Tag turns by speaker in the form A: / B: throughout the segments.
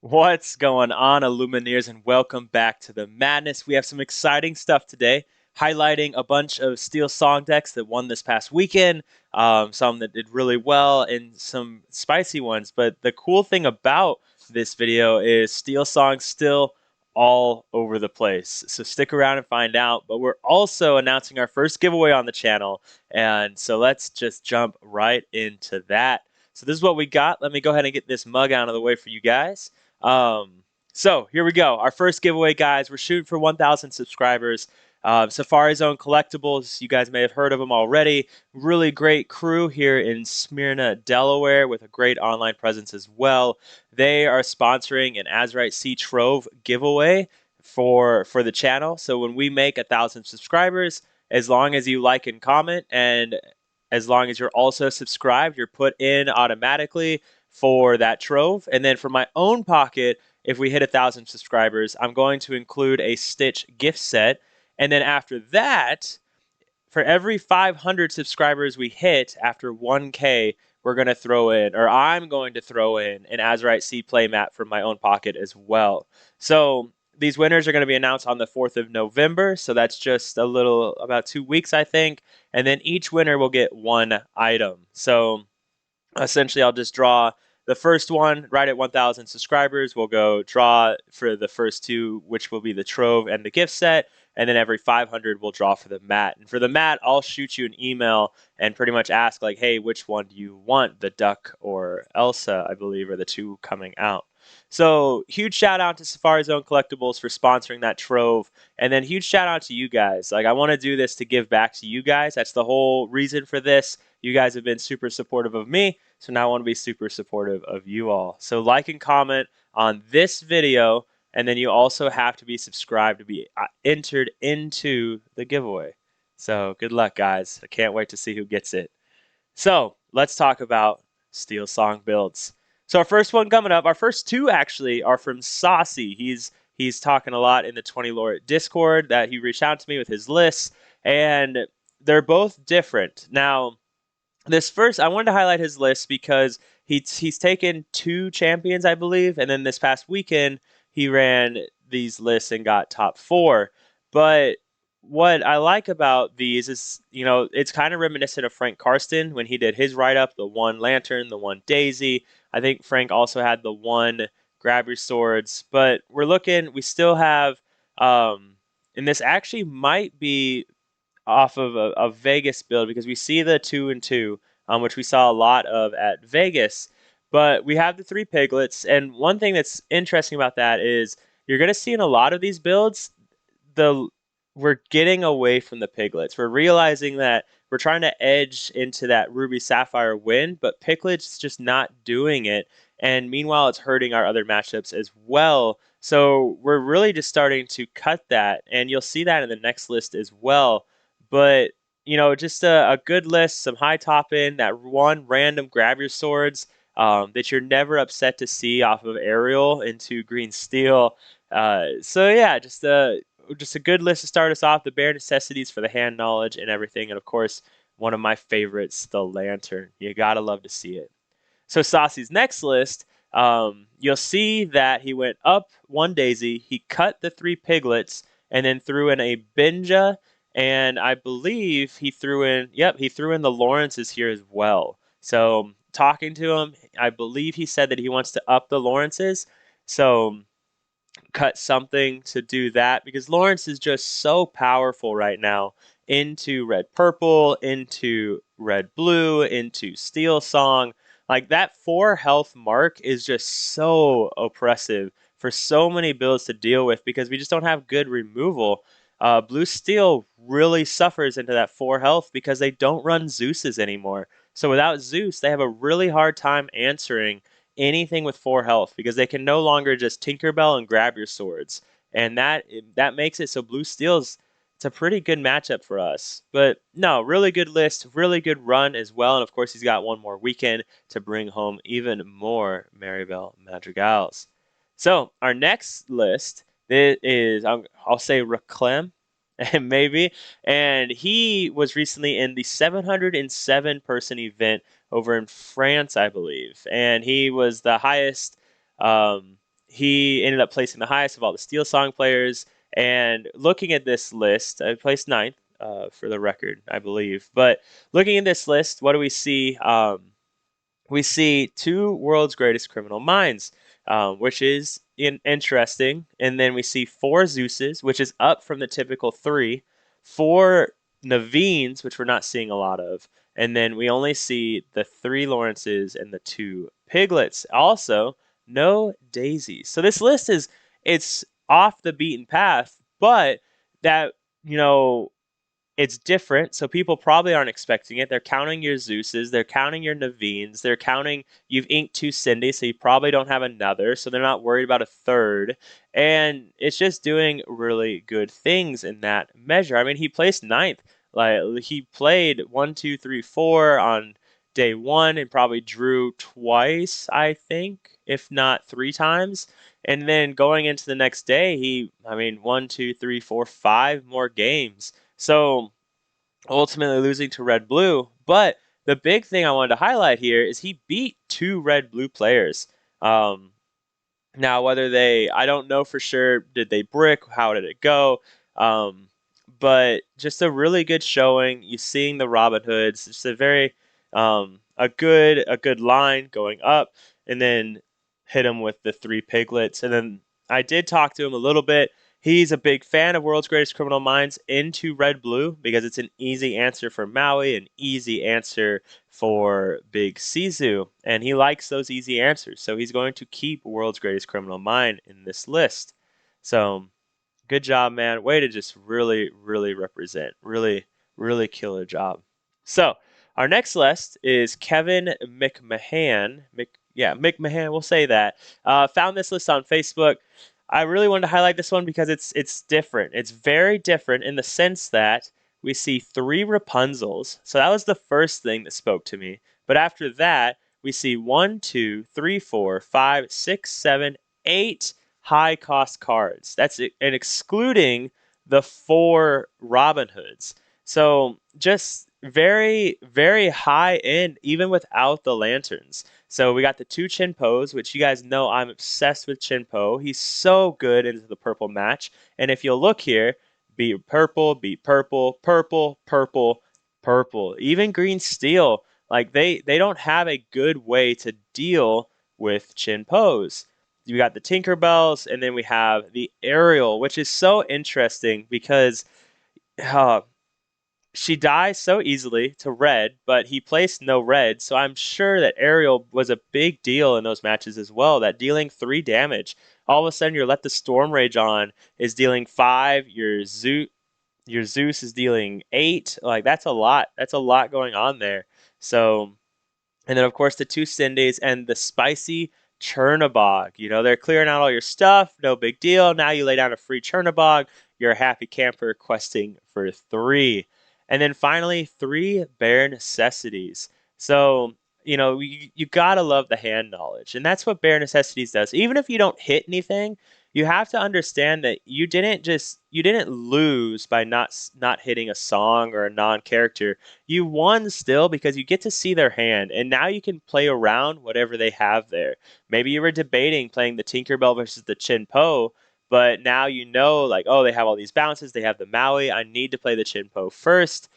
A: What's going on, Illumineers, and welcome back to the madness. We have some exciting stuff today, highlighting a bunch of SteelSong decks that won this past weekend, some that did really well, and some spicy ones. But the cool thing about this video is SteelSong's still all over the place. So stick around and find out. But we're also announcing our first giveaway on the channel, and so let's just jump right into that. So this is what we got. Let me go ahead and get this mug out of the way for you guys. So here we go. Our first giveaway, guys. We're shooting for 1,000 subscribers. Safari Zone Collectibles, you guys may have heard of them already. Really great crew here in Smyrna, Delaware, with a great online presence as well. They are sponsoring an Azurite Sea Trove giveaway for the channel. So when we make 1,000 subscribers, as long as you like and comment, and as long as you're also subscribed, you're put in automatically for that trove. And then for my own pocket, if we hit 1,000 subscribers, I'm going to include a Stitch gift set. And then after that, for every 500 subscribers we hit after 1K, we're going to throw in, or I'm going to throw in, an Azurite Sea playmat from my own pocket as well. So these winners are going to be announced on the 4th of November. So that's just about 2 weeks, I think. And then each winner will get one item. So essentially, I'll just draw the first one right at 1,000 subscribers. We'll go draw for the first two, which will be the trove and the gift set. And then every 500, we'll draw for the mat. And for the mat, I'll shoot you an email and pretty much ask, like, hey, which one do you want? The duck or Elsa, I believe, are the two coming out. So huge shout out to Safari Zone Collectibles for sponsoring that trove. And then huge shout out to you guys. Like, I want to do this to give back to you guys. That's the whole reason for this. You guys have been super supportive of me, so now I want to be super supportive of you all. So like and comment on this video, and then you also have to be subscribed to be entered into the giveaway. So good luck, guys. I can't wait to see who gets it. So let's talk about SteelSong builds. So our first one coming up, our first two actually are from Saucy. He's talking a lot in the 20 Lore Discord that he reached out to me with his lists, and they're both different. Now, this first, I wanted to highlight his list because he's taken two champions, I believe, and then this past weekend he ran these lists and got top four. But what I like about these is, it's kind of reminiscent of Frank Karsten when he did his write up, the one Lantern, the one Daisy. I think Frank also had the one Grab Your Swords. But we still have, and this actually might be off of a Vegas build because we see the 2 and 2, which we saw a lot of at Vegas. But we have the three piglets, and one thing that's interesting about that is you're going to see in a lot of these builds, the we're getting away from the piglets. We're realizing that we're trying to edge into that Ruby Sapphire win, but piglets just not doing it. And meanwhile, it's hurting our other matchups as well. So we're really just starting to cut that, and you'll see that in the next list as well. But just a good list, some high top end, that one random grab your swords that you're never upset to see off of Ariel into green steel. So yeah, just a good list to start us off. The bare necessities for the hand knowledge and everything, and of course, one of my favorites, the lantern. You gotta love to see it. So Saucy's next list, you'll see that he went up one Daisy, he cut the three piglets, and then threw in a Benja, and I believe he threw in the Lawrences here as well. So talking to him, I believe he said that he wants to up the Lawrences. So cut something to do that because Lawrence is just so powerful right now into red purple, into red blue, into SteelSong. Like that 4 health mark is just so oppressive for so many builds to deal with because we just don't have good removal. Blue Steel really suffers into that 4 health because they don't run Zeus's anymore. So without Zeus, they have a really hard time answering anything with 4 health because they can no longer just Tinkerbell and grab your swords. And that makes it so Blue Steel's it's a pretty good matchup for us. But no, really good list, really good run as well. And of course, he's got one more weekend to bring home even more Maribel Madrigals. So our next list is, I'll say Reclem, maybe. And he was recently in the 707 person event over in France, I believe. And he was the highest. he ended up placing the highest of all the SteelSong players. And looking at this list, I placed ninth for the record, I believe. But looking at this list, what do we see? We see two world's greatest criminal minds, which is interesting. And then we see four Zeuses, which is up from the typical three, four Naveen's, which we're not seeing a lot of. And then we only see the three Lawrences and the two Piglets. Also, no Daisies. So this list it's off the beaten path, but that, you know, it's different, so people probably aren't expecting it. They're counting your Zeuses, they're counting your Naveen's, they're counting you've inked two Cindy, so you probably don't have another, so they're not worried about a third. And it's just doing really good things in that measure. I mean, he placed ninth. Like he played 1, 2, 3, 4 on day one and probably drew twice, I think, if not three times. And then going into the next day, I mean, 1, 2, 3, 4, 5 more games. So ultimately losing to Red Blue. But the big thing I wanted to highlight here is he beat two Red Blue players. Um, Now, I don't know for sure, did they brick? How did it go? Um, but just a really good showing. You seeing the Robin Hoods, just a good line going up, and then hit him with the three piglets. And then I did talk to him a little bit. He's a big fan of World's Greatest Criminal Minds into Red Blue because it's an easy answer for Maui, an easy answer for Big Sizu, and he likes those easy answers. So he's going to keep World's Greatest Criminal Mind in this list. So good job, man. Way to just really, really represent. Really, really killer job. So our next list is Kevin McMahon. McMahon, we'll say that. Found this list on Facebook. I really wanted to highlight this one because it's different. It's very different in the sense that we see three Rapunzels. So that was the first thing that spoke to me. But after that, we see 1, 2, 3, 4, 5, 6, 7, 8 high cost cards. That's it, and excluding the four Robin Hoods. So just very, very high end, even without the lanterns. So we got the two Chinpos, which you guys know I'm obsessed with Chinpo. He's so good into the purple match. And if you'll look here, beat purple, purple, purple, purple. Even green steel. Like they don't have a good way to deal with Chinpos. You got the Tinkerbells, and then we have the Ariel, which is so interesting because uh, she dies so easily to red, but he placed no red, so I'm sure that Ariel was a big deal in those matches as well. That dealing 3 damage, all of a sudden your Let the Storm Rage on is dealing 5, your Zeus is dealing 8. Like that's a lot. That's a lot going on there. So and then, of course, the two Cindy's and the spicy Chernabog. You know, they're clearing out all your stuff. No big deal. Now you lay down a free Chernabog. You're a happy camper questing for 3. And then finally, 3 bare necessities. So, you gotta love the hand knowledge. And that's what bare necessities does. Even if you don't hit anything, you have to understand that you didn't lose by not hitting a song or a non-character. You won still because you get to see their hand, and now you can play around whatever they have there. Maybe you were debating playing the Tinkerbell versus the Chinpo, but now you know, like, oh, they have all these bounces, they have the Maui. I need to play the Chinpo first.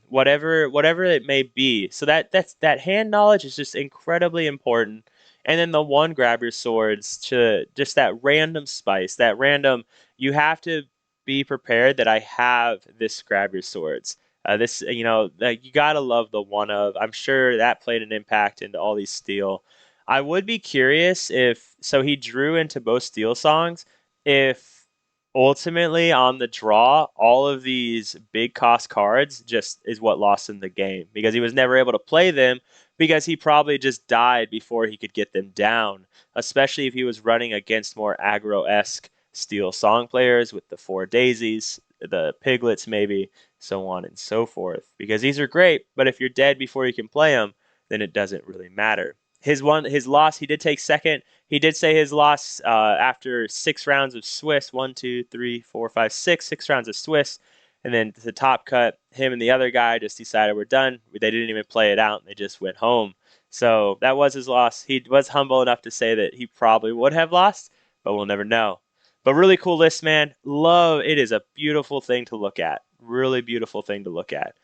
A: Whatever it may be. So that hand knowledge is just incredibly important. And then the one grab your swords to just that random spice, that random. You have to be prepared that I have this grab your swords. This, like you gotta love the one of. I'm sure that played an impact into all these steel. I would be curious if so he drew into both steel songs. If ultimately on the draw, all of these big cost cards just is what lost him the game because he was never able to play them because he probably just died before he could get them down. Especially if he was running against more aggro esque steel song players with the four daisies, the piglets, maybe so on and so forth. Because these are great, but if you're dead before you can play them, then it doesn't really matter. His loss, he did take second. He did say his loss after 6 rounds of Swiss. 1, 2, 3, 4, 5, 6 rounds of Swiss. And then the top cut, him and the other guy just decided we're done. They didn't even play it out, and they just went home. So that was his loss. He was humble enough to say that he probably would have lost, but we'll never know. But really cool list, man. Love it is a beautiful thing to look at. Really beautiful thing to look at.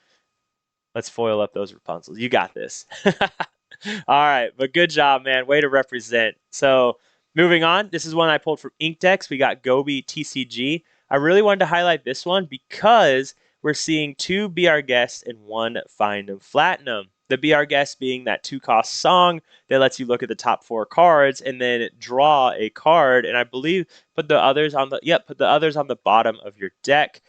A: Let's foil up those Rapunzels. You got this. All right, but good job, man. Way to represent. So moving on, this is one I pulled from Inkdex. We got Gobi TCG. I really wanted to highlight this one because we're seeing two Be Our Guest and one Find 'em Flatten 'em. The Be Our Guest being that 2-cost song that lets you look at the top 4 cards and then draw a card. And I believe put the others on the bottom of your deck.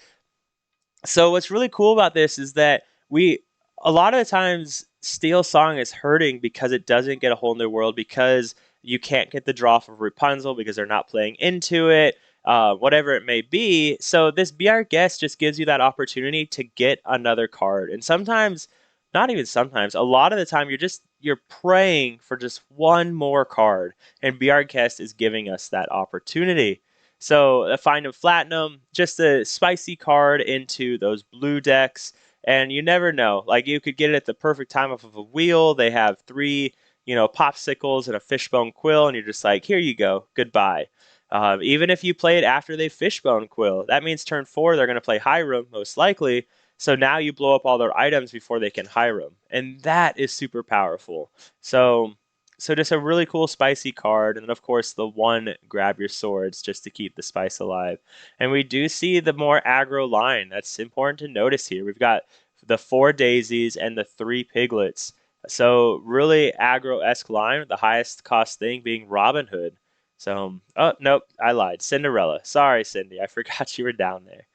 A: So what's really cool about this is that we a lot of the times SteelSong is hurting because it doesn't get a whole new world because you can't get the draw for Rapunzel because they're not playing into it, whatever it may be. So this Be Our Guest just gives you that opportunity to get another card, and sometimes, not even sometimes, a lot of the time you're praying for just one more card, and Be Our Guest is giving us that opportunity. So Find 'em Flatten 'em, just a spicy card into those blue decks. And you never know. Like you could get it at the perfect time off of a wheel. They have 3, popsicles and a fishbone quill, and you're just like, here you go, goodbye. Even if you play it after they fishbone quill, that means turn 4 they're going to play Hiram most likely. So now you blow up all their items before they can Hiram, and that is super powerful. So just a really cool spicy card, and then of course the one grab your swords just to keep the spice alive. And we do see the more aggro line. That's important to notice here. We've got the 4 daisies and the 3 piglets. So really aggro-esque line, the highest cost thing being Robin Hood. So, oh, nope, I lied. Cinderella. Sorry, Cindy. I forgot you were down there.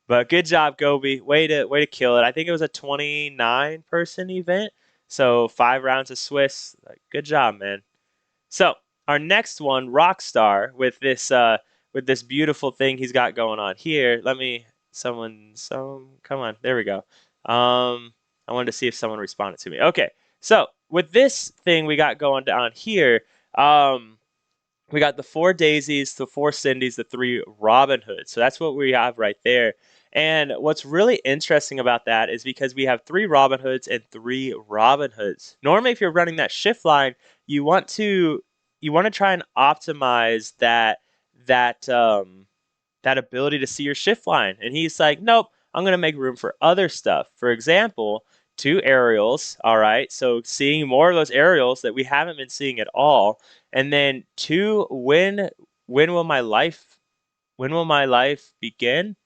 A: But good job, Gobi. Way to kill it. I think it was a 29 person event. So 5 rounds of Swiss. Good job, man. So our next one, Rockstar, with this beautiful thing he's got going on here. Let me come on, there we go. I wanted to see if someone responded to me. Okay, so with this thing we got going on here, we got the 4 daisies, the 4 Cindy's, the 3 Robin Hoods. So that's what we have right there. And what's really interesting about that is because we have 3 Robin Hoods and 3 Robin Hoods. Normally, if you're running that shift line, you want to try and optimize that ability to see your shift line. And he's like, nope, I'm going to make room for other stuff. For example, 2 aerials. All right. So seeing more of those aerials that we haven't been seeing at all. And then 2, when will my life begin?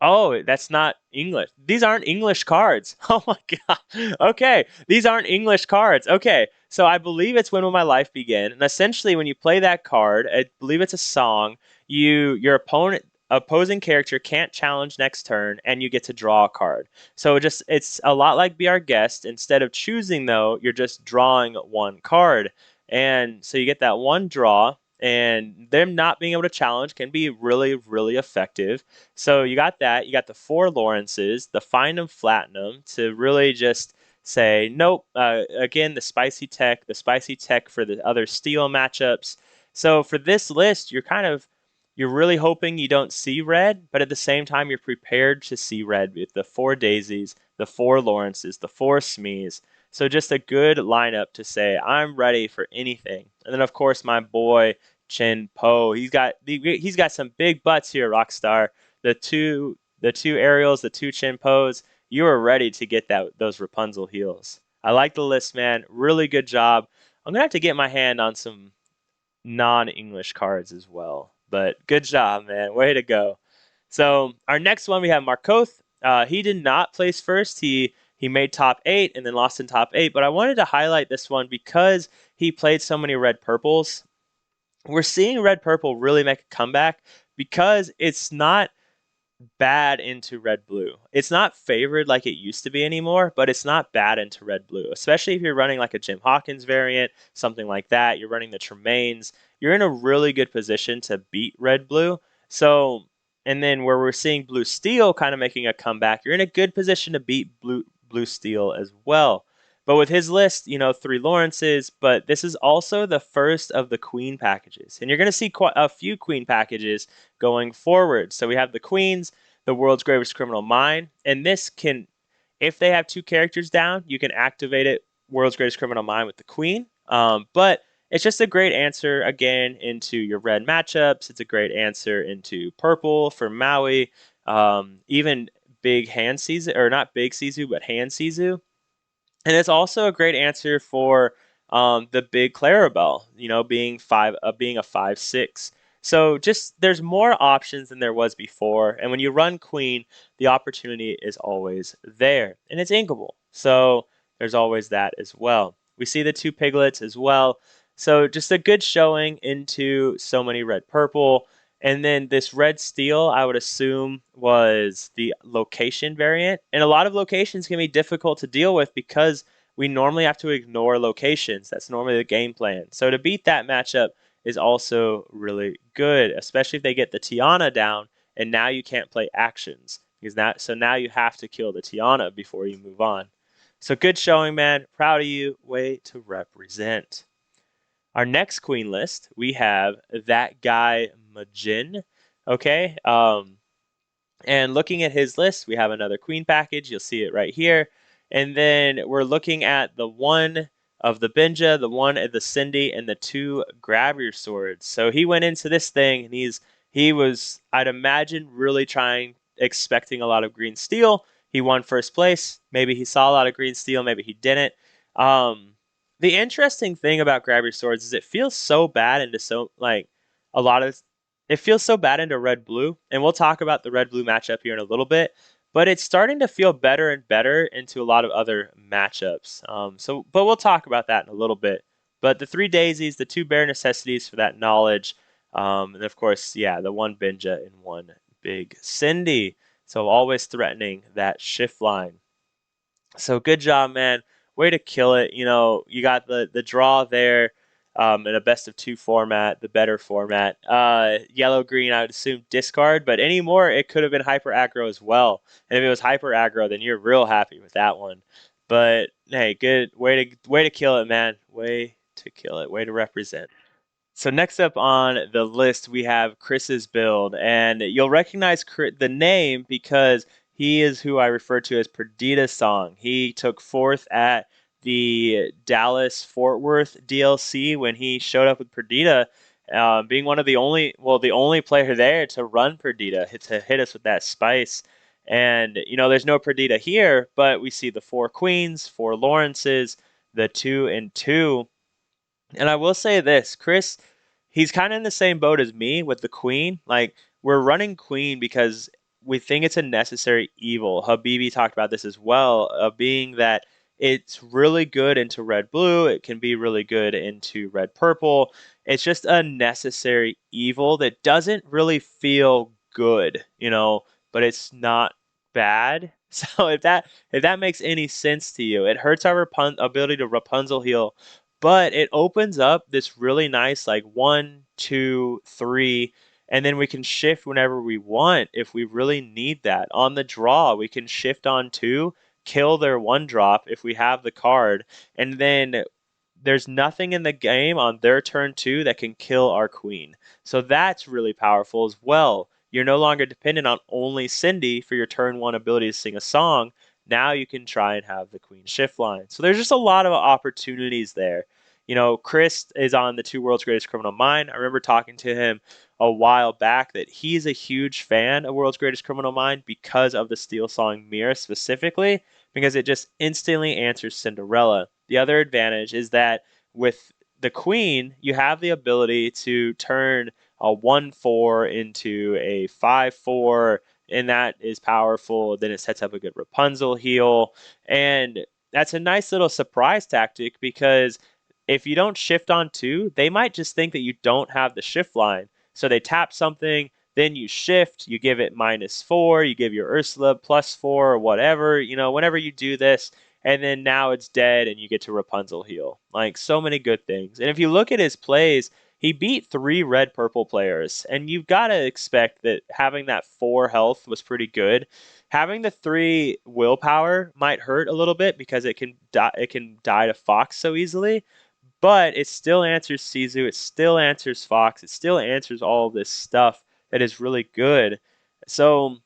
A: Oh, that's not English. These aren't English cards. Oh my god. Okay, these aren't English cards. Okay, so I believe it's When Will My Life Begin? And essentially, when you play that card, I believe it's a song. Your opposing character can't challenge next turn, and you get to draw a card. So it's a lot like Be Our Guest. Instead of choosing though, you're just drawing one card, and so you get that one draw. And them not being able to challenge can be really, really effective. So you got that. You got the 4 Lawrences, the Find 'em Flatten 'em to really just say, nope. Again, the spicy tech for the other steel matchups. So for this list, you're really hoping you don't see red, but at the same time, you're prepared to see red with the 4 daisies, the 4 Lawrences, the 4 Smees. So just a good lineup to say, I'm ready for anything. And then, of course, my boy, Chin Po. He's got some big butts here, Rockstar. The two aerials, the 2 Chin Pos. You are ready to get those Rapunzel heels. I like the list, man. Really good job. I'm gonna have to get my hand on some non-English cards as well. But good job, man. Way to go. So our next one we have Markoth. He did not place first. He made top 8 and then lost in top 8. But I wanted to highlight this one because he played so many red purples. We're seeing red purple really make a comeback because it's not bad into red blue. It's not favored like it used to be anymore, but it's not bad into red blue, especially if you're running like a Jim Hawkins variant, something like that. You're running the Tremaines. You're in a really good position to beat red blue. So, and then where we're seeing blue steel kind of making a comeback, you're in a good position to beat blue steel as well. But with his list, 3 Lawrences, but this is also the first of the Queen packages. And you're going to see quite a few Queen packages going forward. So we have the Queens, the World's Greatest Criminal Mind, and this can, if they have 2 characters down, you can activate it World's Greatest Criminal Mind with the queen. But it's just a great answer again into your red matchups. It's a great answer into purple for Maui. Even big hand Sisu, or not big Sisu, but hand Sisu. And it's also a great answer for the big Clarabelle, being a 5/6. So just there's more options than there was before, and when you run Queen, the opportunity is always there, and it's inkable. So there's always that as well. We see the two piglets as well. So just a good showing into so many red purple. And then this red steel, I would assume, was the location variant. And a lot of locations can be difficult to deal with because we normally have to ignore locations. That's normally the game plan. So to beat that matchup is also really good, especially if they get the Tiana down and now you can't play actions. So now you have to kill the Tiana before you move on. So good showing, man. Proud of you. Way to represent. Our next queen list, we have that guy Majin. Okay. And looking at his list, we have another queen package. You'll see it right here. And then we're looking at the one of the Benja, the one of the Cindy, and the two grab your swords. So he went into this thing and he was, I'd imagine, really expecting a lot of green steel. He won first place. Maybe he saw a lot of green steel, maybe he didn't. Um, the interesting thing about grab your swords is it feels so bad into so like a lot of it feels so bad into red blue, and we'll talk about the red blue matchup here in a little bit. But it's starting to feel better and better into a lot of other matchups. But we'll talk about that in a little bit. But the three daisies, the two bare necessities for that knowledge, and of course, yeah, the one Benja and one big Cindy. So always threatening that shift line. So good job, man. Way to kill it. You got the draw there in a best of two format, the better format. Yellow green, I would assume discard, but anymore it could have been hyper aggro as well. And if it was hyper aggro, then you're real happy with that one. But hey, good way to kill it, man. Way to kill it. Way to represent. So next up on the list, we have Chris's build, and you'll recognize the name because he is who I refer to as SteelSong. He took fourth at the Dallas Fort Worth DLC when he showed up with Perdita, being one of the only player there to run Perdita, to hit us with that spice. And there's no Perdita here, but we see the four queens, four Lawrences, the 2 and 2. And I will say this, Chris, he's kind of in the same boat as me with the queen. Like, we're running queen because we think it's a necessary evil. Habibi talked about this as well, being that it's really good into red blue. It can be really good into red purple. It's just a necessary evil that doesn't really feel good, but it's not bad. So if that makes any sense to you, it hurts our ability to Rapunzel heal, but it opens up this really nice like 1, 2, 3, and then we can shift whenever we want if we really need that. On the draw, we can shift on 2, kill their 1 drop if we have the card, and then there's nothing in the game on their turn 2 that can kill our queen. So that's really powerful as well. You're no longer dependent on only Cindy for your turn 1 ability to sing a song. Now you can try and have the queen shift line. So there's just a lot of opportunities there. Chris is on the two World's Greatest Criminal Mind. I remember talking to him a while back that he's a huge fan of World's Greatest Criminal Mind because of the SteelSong mirror specifically, because it just instantly answers Cinderella. The other advantage is that with the queen, you have the ability to turn a 1/4 into a 5/4, and that is powerful. Then it sets up a good Rapunzel heal, and that's a nice little surprise tactic because if you don't shift on 2, they might just think that you don't have the shift line. So they tap something, then you shift, you give it -4, you give your Ursula +4 or whatever, whenever you do this, and then now it's dead and you get to Rapunzel heal. Like, so many good things. And if you look at his plays, he beat 3 red purple players, and you've got to expect that having that 4 health was pretty good. Having the 3 willpower might hurt a little bit because it can die to Fox so easily, but it still answers Sisu, it still answers Fox, it still answers all this stuff that is really good. So,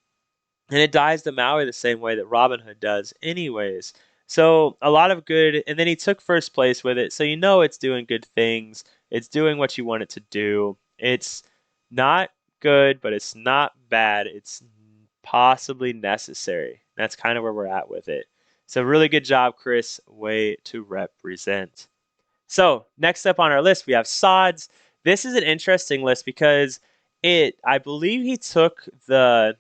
A: and it dies to Maui the same way that Robin Hood does anyways. So a lot of good, and then he took first place with it. So you know it's doing good things. It's doing what you want it to do. It's not good, but it's not bad. It's possibly necessary. That's kind of where we're at with it. So really good job, Chris. Way to represent. So next up on our list, we have Sods. This is an interesting list because I believe he took the,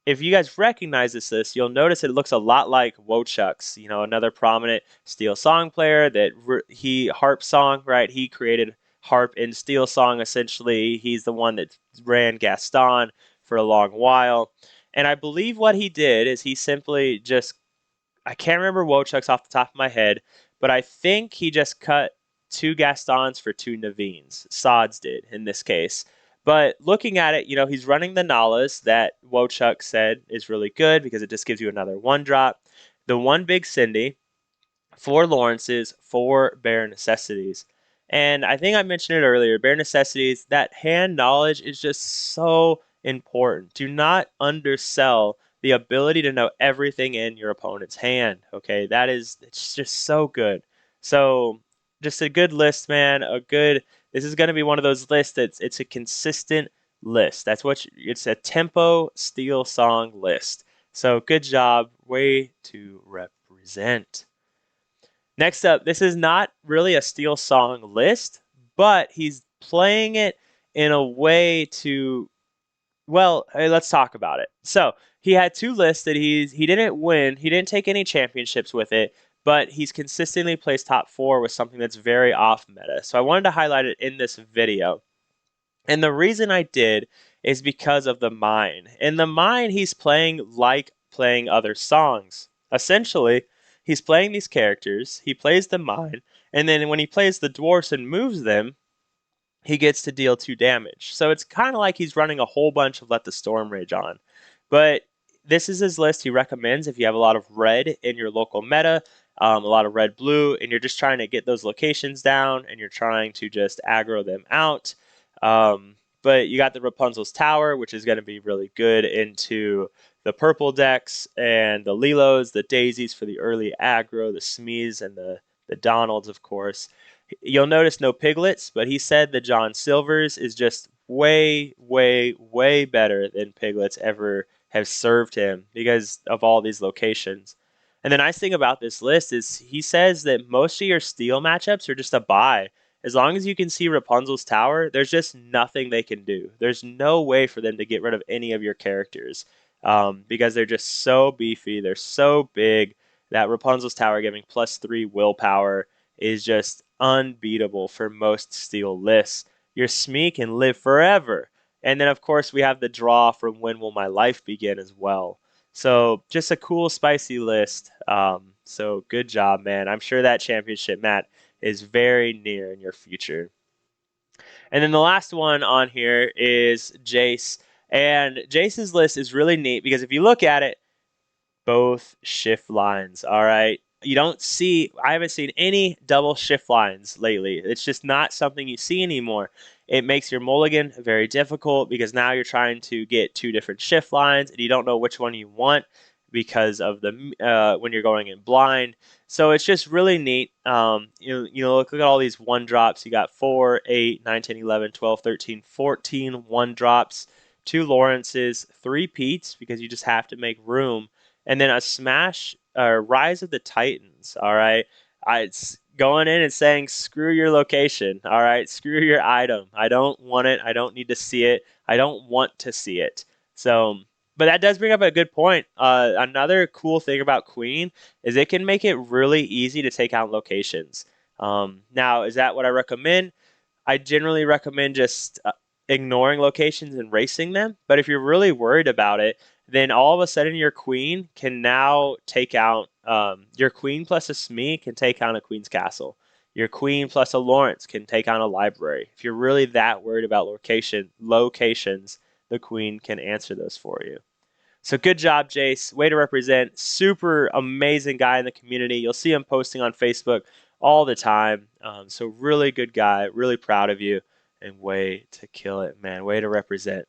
A: if you guys recognize this list, you'll notice it looks a lot like Wochuck's, another prominent SteelSong player that he harp song, right? He created harp in SteelSong essentially. He's the one that ran Gaston for a long while. And I believe what he did is he simply just, I can't remember Wochuck's off the top of my head, but I think he just cut two Gastons for two Navines. Sods did in this case. But looking at it, he's running the Nalas that Wochuck said is really good because it just gives you another one drop. The one big Cindy, four Lawrences, four bare necessities. And I think I mentioned it earlier, bare necessities, that hand knowledge is just so important. Do not undersell the ability to know everything in your opponent's hand. Okay, it's just so good. So just a good list, man. This is going to be one of those lists it's a consistent list. It's a tempo SteelSong list. So good job. Way to represent. Next up, this is not really a SteelSong list, but he's playing it in a way to, well, hey, let's talk about it. So he had two lists that he didn't win. He didn't take any championships with it, but he's consistently placed top four with something that's very off meta. So I wanted to highlight it in this video. And the reason I did is because of the mine. In the mine, he's playing like playing other songs. Essentially, he's playing these characters, he plays the mine, and then when he plays the dwarfs and moves them, he gets to deal 2 damage. So it's kind of like he's running a whole bunch of Let the Storm Rage on. But this is his list he recommends if you have a lot of red in your local meta, a lot of red blue, and you're just trying to get those locations down and you're trying to just aggro them out. But you got the Rapunzel's Tower, which is going to be really good into the purple decks, and the Lilos, the Daisies for the early aggro, the Smees, and the Donalds, of course. You'll notice no piglets, but he said that John Silver's is just way, way, way better than piglets ever have served him because of all these locations. And the nice thing about this list is he says that most of your steel matchups are just a buy. As long as you can see Rapunzel's Tower, there's just nothing they can do. There's no way for them to get rid of any of your characters because they're just so beefy. They're so big that Rapunzel's Tower giving +3 willpower is just unbeatable for most steel lists. Your Smee can live forever. And then, of course, we have the draw from When Will My Life Begin as well. So just a cool, spicy list. So good job, man. I'm sure that championship, Matt, is very near in your future. And then the last one on here is Jace. And Jace's list is really neat because if you look at it, both shift lines. All right. I haven't seen any double shift lines lately. It's just not something you see anymore. It makes your mulligan very difficult because now you're trying to get two different shift lines and you don't know which one you want because of the when you're going in blind. So it's just really neat. Look at all these one drops. You got 4, 8, 9, 10, 11, 12, 13, 14 one drops, 2 Lawrences, 3 Petes because you just have to make room, and then a smash Rise of the Titans. All right, it's going in and saying screw your location. All right, screw your item. I don't want it. I don't need to see it. I don't want to see it. So, but that does bring up a good point. Another cool thing about Queen is it can make it really easy to take out locations. Now, is that what I recommend? I generally recommend just ignoring locations and racing them. But if you're really worried about it, then all of a sudden your queen can now take out your queen plus a Smee can take on a queen's castle. Your queen plus a Lawrence can take on a library. If you're really that worried about locations, the queen can answer those for you. So good job, Jace. Way to represent. Super amazing guy in the community. You'll see him posting on Facebook all the time. So really good guy. Really proud of you. And way to kill it, man. Way to represent.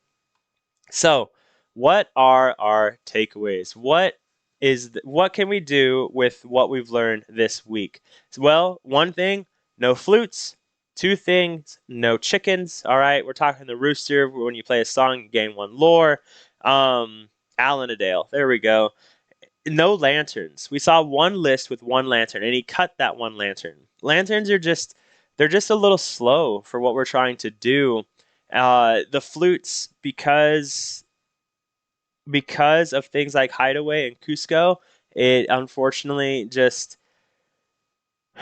A: So what are our takeaways? What is what can we do with what we've learned this week? Well, one thing, no flutes. Two things, no chickens. All right, we're talking the rooster. When you play a song, you gain one lore. Alanadale. There we go. No lanterns. We saw one list with one lantern, and he cut that one lantern. Lanterns are just they're just a little slow for what we're trying to do. The flutes, because of things like Hideaway and Cusco, it unfortunately just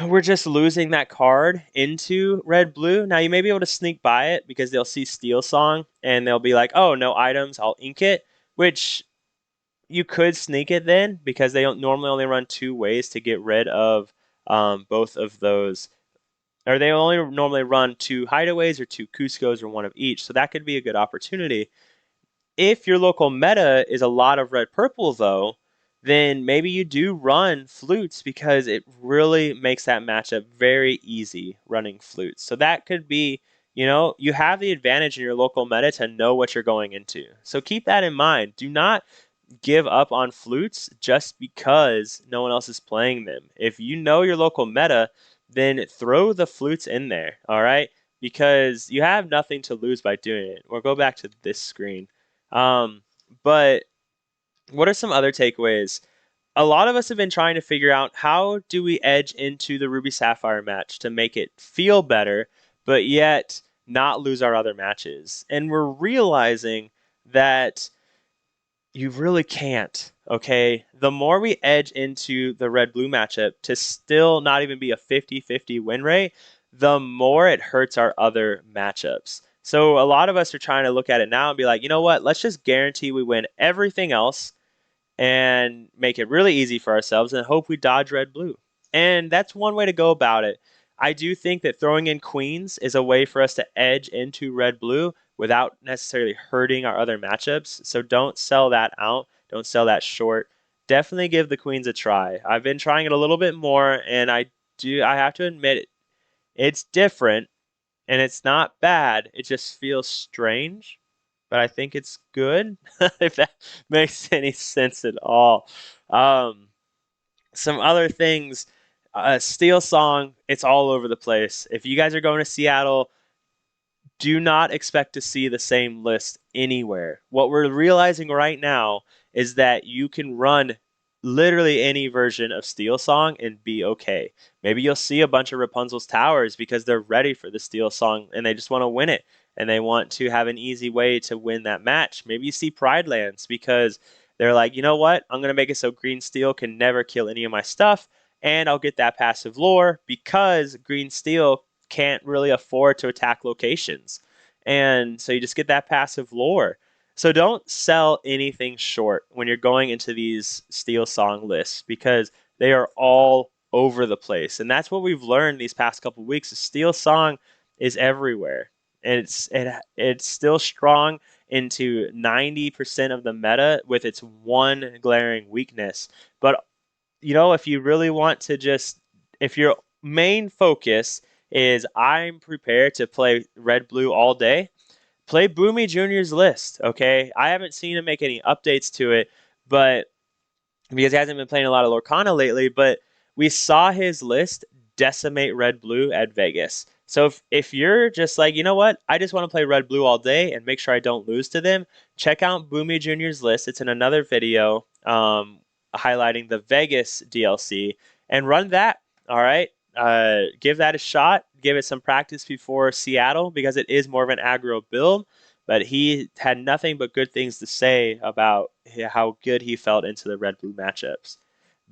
A: we're just losing that card into red blue. Now you may be able to sneak by it because they'll see SteelSong and they'll be like, "Oh, no items, I'll ink it," which you could sneak it then because they don't normally only run two ways to get rid of both of those, or they only normally run two hideaways or two Cuscos or one of each. So that could be a good opportunity. If your local meta is a lot of red purple though, then maybe you do run flutes because it really makes that matchup very easy running flutes. So that could be, you have the advantage in your local meta to know what you're going into. So keep that in mind. Do not give up on flutes just because no one else is playing them. If you know your local meta, then throw the flutes in there, all right? Because you have nothing to lose by doing it. Or go back to this screen. Um, but what are some other takeaways? A lot of us have been trying to figure out how do we edge into the Ruby Sapphire match to make it feel better, but yet not lose our other matches. And we're realizing that you really can't, okay? The more we edge into the red-blue matchup to still not even be a 50-50 win rate, the more it hurts our other matchups. So a lot of us are trying to look at it now and be like, you know what? Let's just guarantee we win everything else and make it really easy for ourselves and hope we dodge red-blue. And that's one way to go about it. I do think that throwing in queens is a way for us to edge into red-blue without necessarily hurting our other matchups. So don't sell that out. Don't sell that short. Definitely give the queens a try. I've been trying it a little bit more, and I have to admit it's different and it's not bad. It just feels strange, but I think it's good, if that makes any sense at all. Um, some other things, SteelSong, it's all over the place. If you guys are going to Seattle, do not expect to see the same list anywhere. What we're realizing right now is that you can run literally any version of SteelSong and be okay. Maybe you'll see a bunch of Rapunzel's Towers because they're ready for the SteelSong and they just want to win it and they want to have an easy way to win that match. Maybe you see Pride Lands because they're like, you know what? I'm going to make it so Green Steel can never kill any of my stuff and I'll get that passive lore because Green Steel can't really afford to attack locations. And so you just get that passive lore. So don't sell anything short when you're going into these SteelSong lists because they are all over the place. And that's what we've learned these past couple of weeks. SteelSong is everywhere. And it's still strong into 90% of the meta with its one glaring weakness. But if you really want to if your main focus is I'm prepared to play red blue all day, play Boomy Jr.'s list, okay? I haven't seen him make any updates to it, but because he hasn't been playing a lot of Lorcana lately, but we saw his list decimate red blue at Vegas. So if you're just like, you know what, I just want to play red blue all day and make sure I don't lose to them, check out Boomy Jr.'s list. It's in another video highlighting the Vegas DLC and run that. All right. Give that a shot. Give it some practice before Seattle because it is more of an aggro build. But he had nothing but good things to say about how good he felt into the red-blue matchups.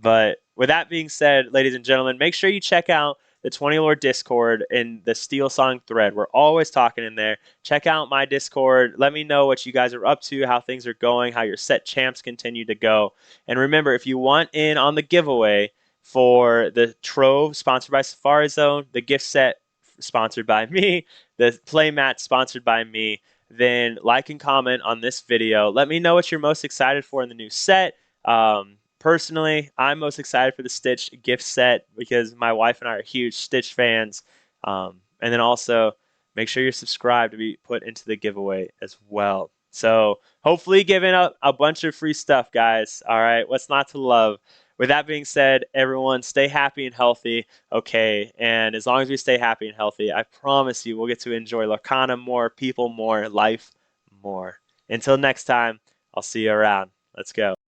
A: But with that being said, ladies and gentlemen, make sure you check out the 20 Lore Discord in the SteelSong thread. We're always talking in there. Check out my Discord. Let me know what you guys are up to, how things are going, how your set champs continue to go. And remember, if you want in on the giveaway for the Trove sponsored by Safari Zone, the gift set sponsored by me, the playmat sponsored by me, then like and comment on this video. Let me know what you're most excited for in the new set. Personally, I'm most excited for the Stitch gift set because my wife and I are huge Stitch fans. And then also make sure you're subscribed to be put into the giveaway as well. So hopefully giving up a bunch of free stuff, guys. All right, what's not to love? With that being said, everyone stay happy and healthy, okay? And as long as we stay happy and healthy, I promise you we'll get to enjoy Lorcana more, people more, life more. Until next time, I'll see you around. Let's go.